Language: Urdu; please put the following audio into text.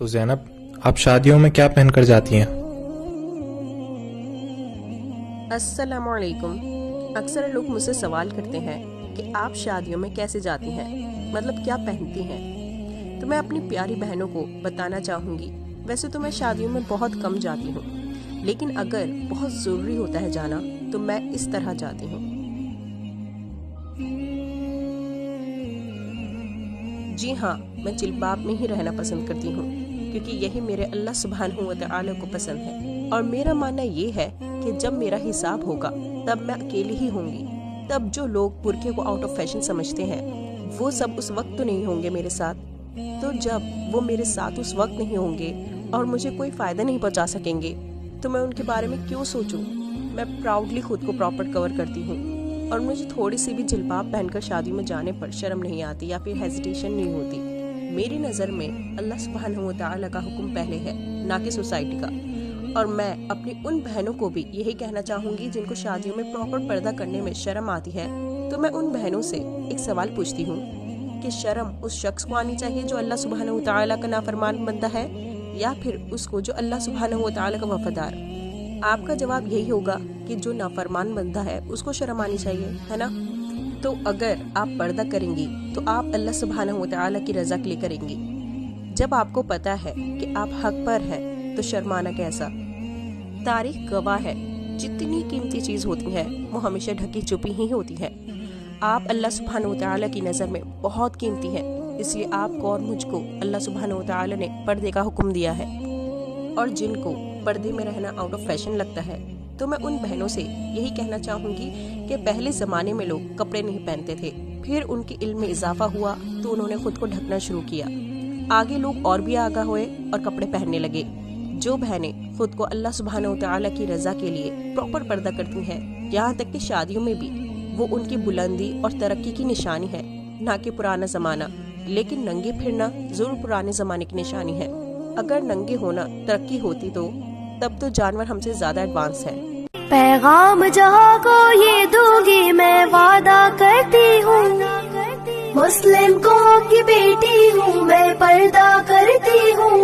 تو زینب، آپ شادیوں میں کیا پہن کر جاتی ہیں؟ السلام علیکم۔ اکثر لوگ مجھ سے سوال کرتے ہیں کہ آپ شادیوں میں کیسے جاتی ہیں، مطلب کیا پہنتی ہیں۔ تو میں اپنی پیاری بہنوں کو بتانا چاہوں گی، ویسے تو میں شادیوں میں بہت کم جاتی ہوں، لیکن اگر بہت ضروری ہوتا ہے جانا تو میں اس طرح جاتی ہوں۔ جی ہاں، میں جلباب میں ہی رہنا پسند کرتی ہوں، کیونکہ یہی میرے اللہ سبحانہ و تعالی کو پسند ہے، اور میرا ماننا یہ ہے کہ جب میرا حساب ہوگا تب میں اکیلی ہی ہوں گی۔ تب جو لوگ برقعے کو آؤٹ آف فیشن سمجھتے ہیں وہ سب اس وقت تو نہیں ہوں گے میرے ساتھ۔ تو جب وہ میرے ساتھ اس وقت نہیں ہوں گے اور مجھے کوئی فائدہ نہیں پہنچا سکیں گے تو میں ان کے بارے میں کیوں سوچوں۔ میں پراؤڈلی خود کو پراپر کور کرتی ہوں، اور مجھے تھوڑی سی بھی جلباب پہن کر شادی میں جانے پر شرم نہیں آتی یا پھر ہیزیٹیشن نہیں ہوتی۔ میری نظر میں اللہ سبحانہ و تعالی کا حکم پہلے ہے، نہ کہ سوسائٹی کا۔ اور میں اپنی ان بہنوں کو بھی یہی کہنا چاہوں گی جن کو شادیوں میں پراپر پردہ کرنے میں شرم آتی ہے، تو میں ان بہنوں سے ایک سوال پوچھتی ہوں کہ شرم اس شخص کو آنی چاہیے جو اللہ سبحانہ و تعالی کا نافرمان بندہ ہے، یا پھر اس کو جو اللہ سبحانہ و تعالی کا وفادار؟ آپ کا جواب یہی ہوگا کہ جو نافرمان بندہ ہے اس کو شرم آنی چاہیے، ہے نا؟ تو اگر آپ پردہ کریں گی تو آپ اللہ سبحانہ و تعالی کی رضا کے لیے کریں گی۔ جب آپ کو پتا ہے کہ آپ حق پر ہیں تو شرمانا کیسا؟ تاریخ گواہ ہے، جتنی قیمتی چیز ہوتی ہے وہ ہمیشہ ڈھکی چھپی ہی ہوتی ہے۔ آپ اللہ سبحانہ و تعالی کی نظر میں بہت قیمتی ہیں، اس لیے آپ کو اور مجھ کو اللہ سبحانہ و تعالی نے پردے کا حکم دیا ہے۔ اور جن کو پردے میں رہنا آؤٹ آف فیشن لگتا ہے تو میں ان بہنوں سے یہی کہنا چاہوں گی کہ پہلے زمانے میں لوگ کپڑے نہیں پہنتے تھے، پھر ان کے علم میں اضافہ ہوا تو انہوں نے خود کو ڈھکنا شروع کیا، آگے لوگ اور بھی آگاہ ہوئے اور کپڑے پہننے لگے۔ جو بہنیں خود کو اللہ سبحانہ و تعالی کی رضا کے لیے پراپر پردہ کرتی ہیں، یہاں تک کہ شادیوں میں بھی، وہ ان کی بلندی اور ترقی کی نشانی ہے، نہ کہ پرانا زمانہ۔ لیکن ننگے پھرنا ضرور پرانے زمانے کی نشانی ہے۔ اگر ننگے ہونا ترقی ہوتی تو تب تو جانور ہم سے زیادہ ایڈوانس ہے۔ پیغام جہاں کو یہ دوں گی میں وعدہ کرتی ہوں، مسلم قوم کی بیٹی ہوں میں، پردہ کرتی ہوں۔